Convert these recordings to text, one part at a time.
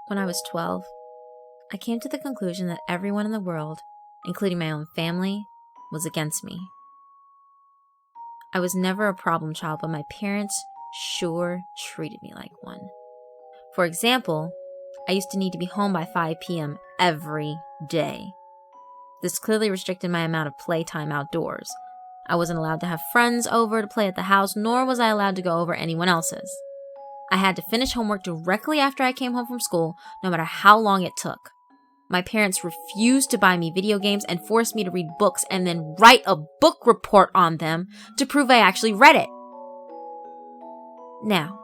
When I was 12, I came to the conclusion that everyone in the world, including my own family, was against me. I was never a problem child, but my parents sure treated me like one. For example, I used to need to be home by 5 p.m. every day. This clearly restricted my amount of playtime outdoors. I wasn't allowed to have friends over to play at the house, nor was I allowed to go over anyone else's. I had to finish homework directly after I came home from school, no matter how long it took. My parents refused to buy me video games and forced me to read books and then write a book report on them to prove I actually read it. Now,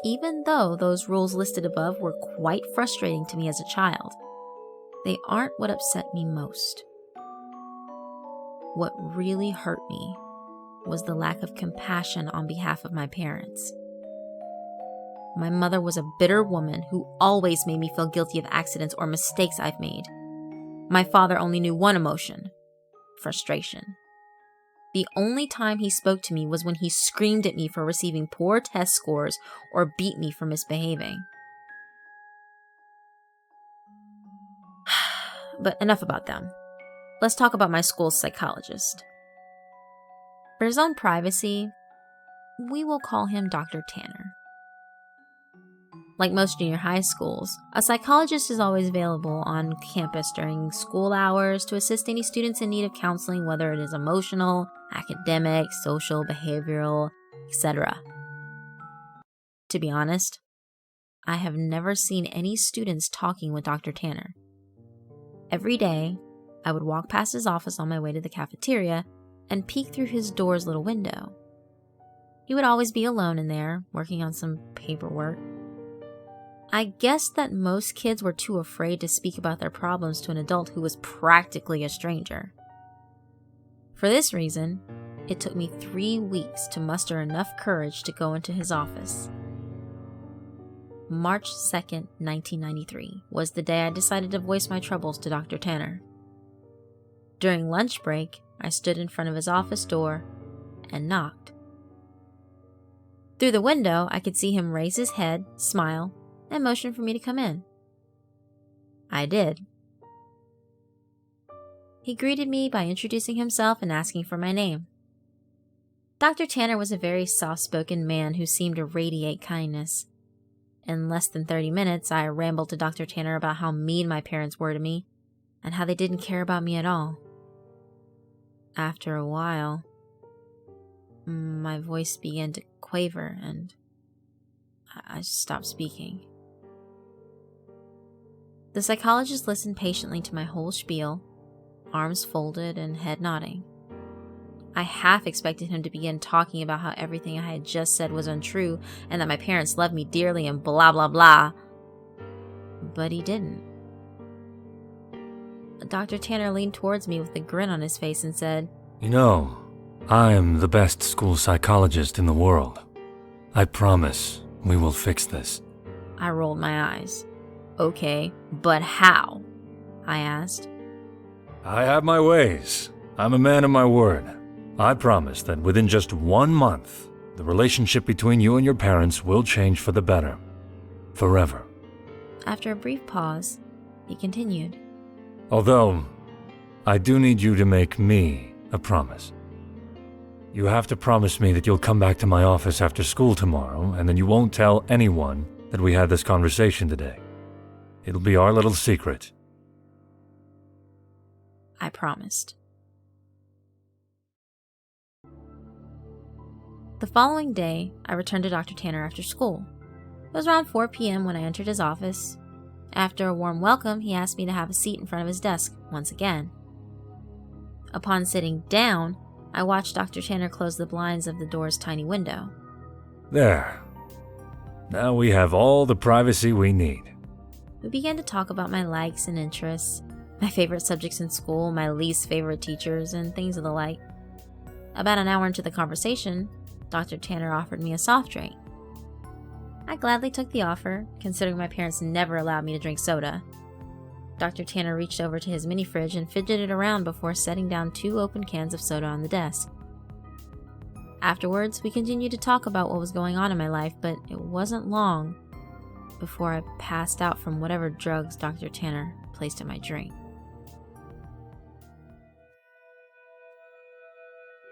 even though those rules listed above were quite frustrating to me as a child, they aren't what upset me most. What really hurt me was the lack of compassion on behalf of my parents. My mother was a bitter woman who always made me feel guilty of accidents or mistakes I've made. My father only knew one emotion: frustration. The only time he spoke to me was when he screamed at me for receiving poor test scores or beat me for misbehaving. But enough about them. Let's talk about my school's psychologist. For his own privacy, we will call him Dr. Tanner. Like most junior high schools, a psychologist is always available on campus during school hours to assist any students in need of counseling, whether it is emotional, academic, social, behavioral, etc. To be honest, I have never seen any students talking with Dr. Tanner. Every day, I would walk past his office on my way to the cafeteria and peek through his door's little window. He would always be alone in there, working on some paperwork. I guessed that most kids were too afraid to speak about their problems to an adult who was practically a stranger. For this reason, it took me 3 weeks to muster enough courage to go into his office. March 2nd, 1993 was the day I decided to voice my troubles to Dr. Tanner. During lunch break, I stood in front of his office door and knocked. Through the window, I could see him raise his head, smile, and motion for me to come in. I did. He greeted me by introducing himself and asking for my name. Dr. Tanner was a very soft-spoken man who seemed to radiate kindness. In less than 30 minutes, I rambled to Dr. Tanner about how mean my parents were to me and how they didn't care about me at all. After a while, my voice began to quaver and I stopped speaking. The psychologist listened patiently to my whole spiel, arms folded and head nodding. I half expected him to begin talking about how everything I had just said was untrue and that my parents loved me dearly and blah blah blah. But he didn't. Dr. Tanner leaned towards me with a grin on his face and said, "You know, I am the best school psychologist in the world. I promise we will fix this." I rolled my eyes. "Okay, but how?" I asked. "I have my ways. I'm a man of my word. I promise that within just 1 month, the relationship between you and your parents will change for the better. Forever." After a brief pause, he continued. "Although, I do need you to make me a promise. You have to promise me that you'll come back to my office after school tomorrow and then you won't tell anyone that we had this conversation today. It'll be our little secret." I promised. The following day, I returned to Dr. Tanner after school. It was around 4 p.m. when I entered his office. After a warm welcome, he asked me to have a seat in front of his desk once again. Upon sitting down, I watched Dr. Tanner close the blinds of the door's tiny window. "There. Now we have all the privacy we need." We began to talk about my likes and interests, my favorite subjects in school, my least favorite teachers, and things of the like. About an hour into the conversation, Dr. Tanner offered me a soft drink. I gladly took the offer, considering my parents never allowed me to drink soda. Dr. Tanner reached over to his mini fridge and fidgeted around before setting down 2 open cans of soda on the desk. Afterwards, we continued to talk about what was going on in my life, but it wasn't long before I passed out from whatever drugs Dr. Tanner placed in my drink.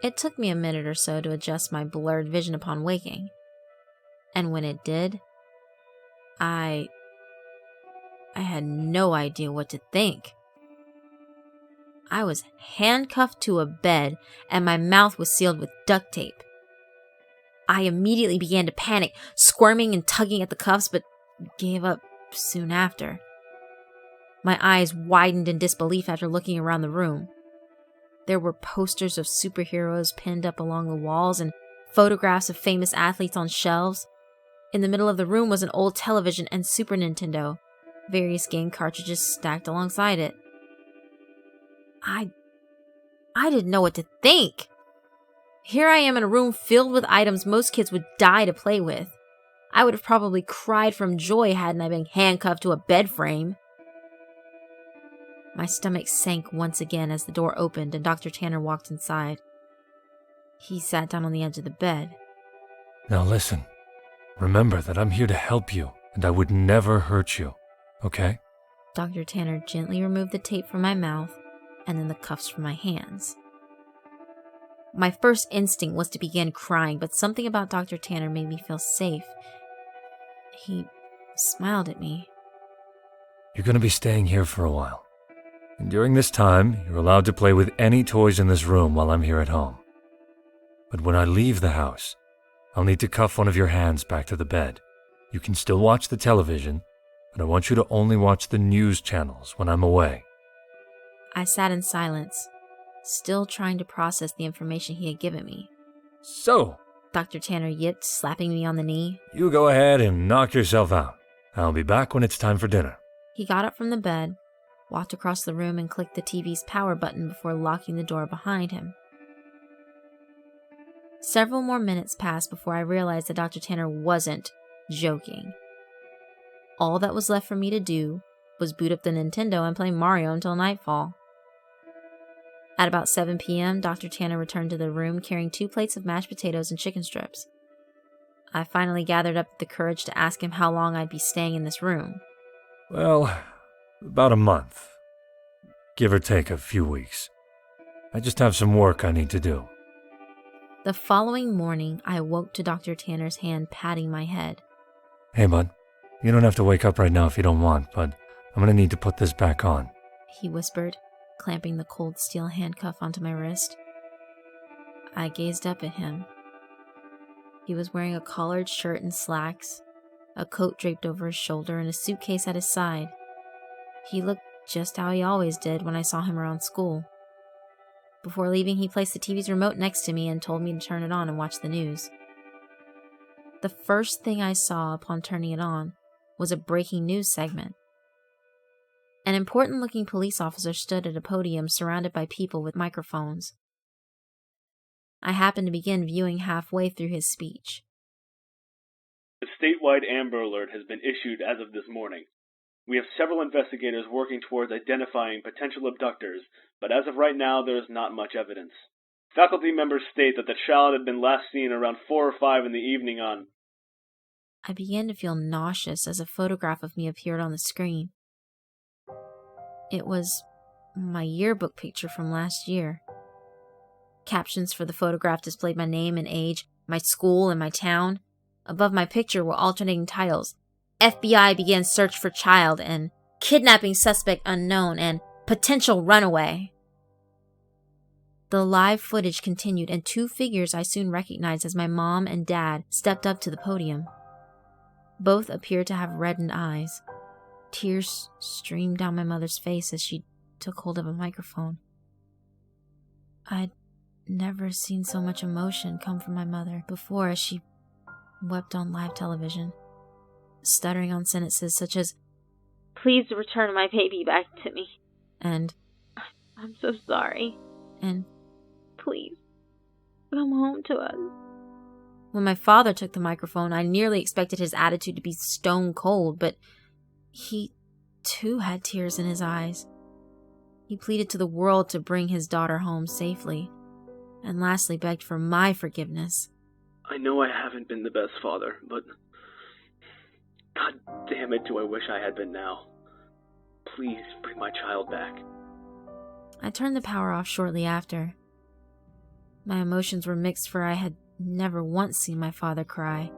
It took me a minute or so to adjust my blurred vision upon waking, and when it did, I had no idea what to think. I was handcuffed to a bed, and my mouth was sealed with duct tape. I immediately began to panic, squirming and tugging at the cuffs, but gave up soon after. My eyes widened in disbelief after looking around the room. There were posters of superheroes pinned up along the walls and photographs of famous athletes on shelves. In the middle of the room was an old television and Super Nintendo, various game cartridges stacked alongside it. I didn't know what to think. Here I am in a room filled with items most kids would die to play with. I would have probably cried from joy hadn't I been handcuffed to a bed frame. My stomach sank once again as the door opened and Dr. Tanner walked inside. He sat down on the edge of the bed. Now listen, remember that I'm here to help you, and I would never hurt you, okay? Dr. Tanner gently removed the tape from my mouth and then the cuffs from my hands. My first instinct was to begin crying, but something about Dr. Tanner made me feel safe. He smiled at me. You're going to be staying here for a while. And during this time, you're allowed to play with any toys in this room while I'm here at home. But when I leave the house, I'll need to cuff one of your hands back to the bed. You can still watch the television, but I want you to only watch the news channels when I'm away. I sat in silence, still trying to process the information he had given me. So, Dr. Tanner yipped, slapping me on the knee. You go ahead and knock yourself out. I'll be back when it's time for dinner. He got up from the bed, walked across the room and clicked the TV's power button before locking the door behind him. Several more minutes passed before I realized that Dr. Tanner wasn't joking. All that was left for me to do was boot up the Nintendo and play Mario until nightfall. At about 7 p.m., Dr. Tanner returned to the room carrying 2 plates of mashed potatoes and chicken strips. I finally gathered up the courage to ask him how long I'd be staying in this room. Well, about a month. Give or take a few weeks. I just have some work I need to do. The following morning, I awoke to Dr. Tanner's hand patting my head. Hey, bud. You don't have to wake up right now if you don't want, but I'm going to need to put this back on, he whispered, clamping the cold steel handcuff onto my wrist. I gazed up at him. He was wearing a collared shirt and slacks, a coat draped over his shoulder, and a suitcase at his side. He looked just how he always did when I saw him around school. Before leaving, he placed the TV's remote next to me and told me to turn it on and watch the news. The first thing I saw upon turning it on was a breaking news segment. An important-looking police officer stood at a podium surrounded by people with microphones. I happened to begin viewing halfway through his speech. A statewide Amber Alert has been issued as of this morning. We have several investigators working towards identifying potential abductors, but as of right now, there is not much evidence. Faculty members state that the child had been last seen around 4 or 5 in the evening on... I began to feel nauseous as a photograph of me appeared on the screen. It was my yearbook picture from last year. Captions for the photograph displayed my name and age, my school, and my town. Above my picture were alternating titles. FBI begins search for child, and kidnapping suspect unknown, and potential runaway. The live footage continued, and 2 figures I soon recognized as my mom and dad stepped up to the podium. Both appeared to have reddened eyes. Tears streamed down my mother's face as she took hold of a microphone. I'd never seen so much emotion come from my mother before as she wept on live television, stuttering on sentences such as, "Please return my baby back to me," and "I'm so sorry," and "Please come home to us." When my father took the microphone, I nearly expected his attitude to be stone cold, but he, too, had tears in his eyes. He pleaded to the world to bring his daughter home safely, and lastly begged for my forgiveness. I know I haven't been the best father, but God damn it, do I wish I had been now. Please bring my child back. I turned the power off shortly after. My emotions were mixed, for I had never once seen my father cry.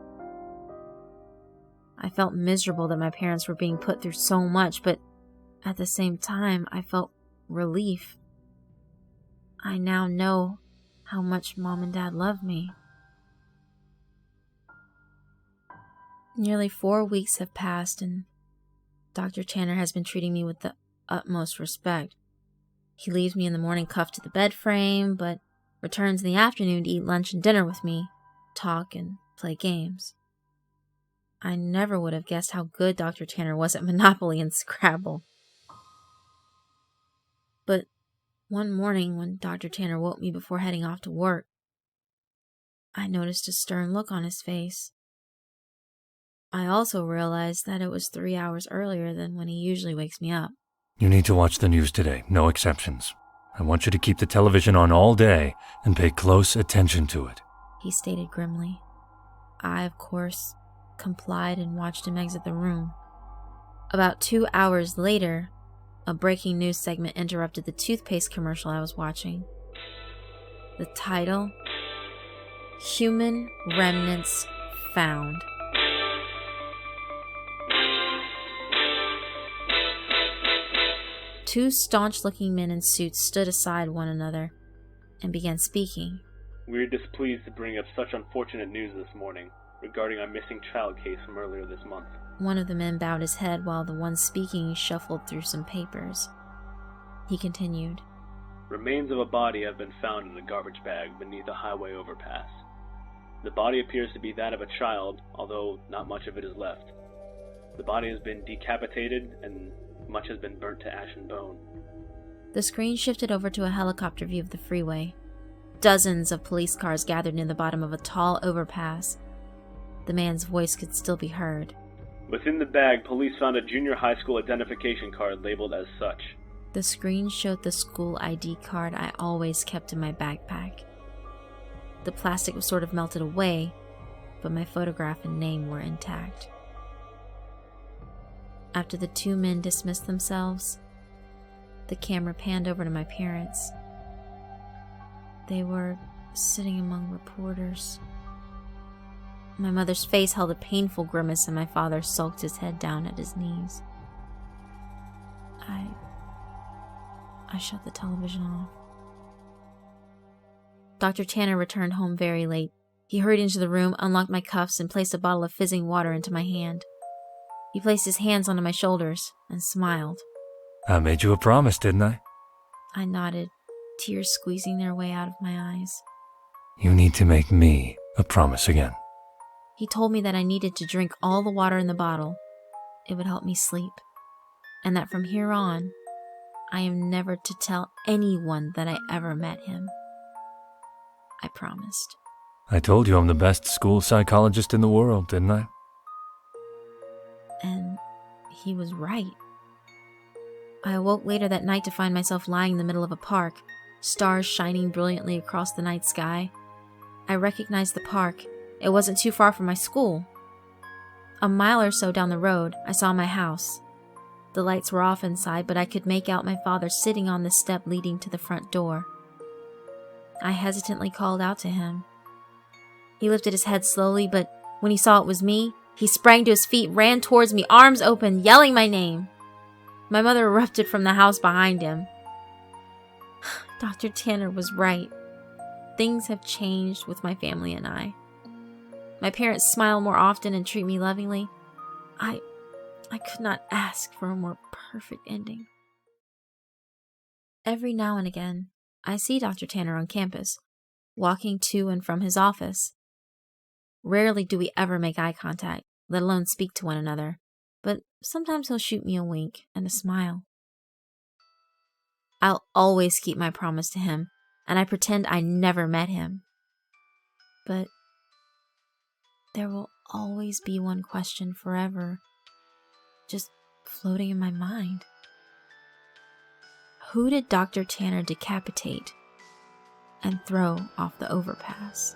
I felt miserable that my parents were being put through so much, but at the same time, I felt relief. I now know how much Mom and Dad love me. Nearly 4 weeks have passed, and Dr. Tanner has been treating me with the utmost respect. He leaves me in the morning cuffed to the bed frame, but returns in the afternoon to eat lunch and dinner with me, talk, and play games. I never would have guessed how good Dr. Tanner was at Monopoly and Scrabble. But one morning when Dr. Tanner woke me before heading off to work, I noticed a stern look on his face. I also realized that it was 3 hours earlier than when he usually wakes me up. You need to watch the news today, no exceptions. I want you to keep the television on all day and pay close attention to it, he stated grimly. I, of course, complied and watched him exit the room. About 2 hours later, a breaking news segment interrupted the toothpaste commercial I was watching. The title, Human Remnants Found. Two staunch-looking men in suits stood aside one another and began speaking. We are displeased to bring up such unfortunate news this morning regarding our missing child case from earlier this month. One of the men bowed his head while the one speaking shuffled through some papers. He continued. Remains of a body have been found in a garbage bag beneath a highway overpass. The body appears to be that of a child, although not much of it is left. The body has been decapitated and much has been burnt to ash and bone. The screen shifted over to a helicopter view of the freeway. Dozens of police cars gathered near the bottom of a tall overpass. The man's voice could still be heard. Within the bag, police found a junior high school identification card labeled as such. The screen showed the school ID card I always kept in my backpack. The plastic was sort of melted away, but my photograph and name were intact. After the two men dismissed themselves, the camera panned over to my parents. They were sitting among reporters. My mother's face held a painful grimace, and my father sulked his head down at his knees. I shut the television off. Dr. Tanner returned home very late. He hurried into the room, unlocked my cuffs, and placed a bottle of fizzing water into my hand. He placed his hands onto my shoulders and smiled. I made you a promise, didn't I? I nodded, tears squeezing their way out of my eyes. You need to make me a promise again. He told me that I needed to drink all the water in the bottle. It would help me sleep. And that from here on, I am never to tell anyone that I ever met him. I promised. I told you I'm the best school psychologist in the world, didn't I? And he was right. I awoke later that night to find myself lying in the middle of a park, stars shining brilliantly across the night sky. I recognized the park. It wasn't too far from my school. A mile or so down the road, I saw my house. The lights were off inside, but I could make out my father sitting on the step leading to the front door. I hesitantly called out to him. He lifted his head slowly, but when he saw it was me, he sprang to his feet, ran towards me, arms open, yelling my name. My mother erupted from the house behind him. Dr. Tanner was right. Things have changed with my family and I. My parents smile more often and treat me lovingly. I could not ask for a more perfect ending. Every now and again, I see Dr. Tanner on campus, walking to and from his office. Rarely do we ever make eye contact, let alone speak to one another, but sometimes he'll shoot me a wink and a smile. I'll always keep my promise to him, and I pretend I never met him. But there will always be one question forever, just floating in my mind. Who did Dr. Tanner decapitate and throw off the overpass?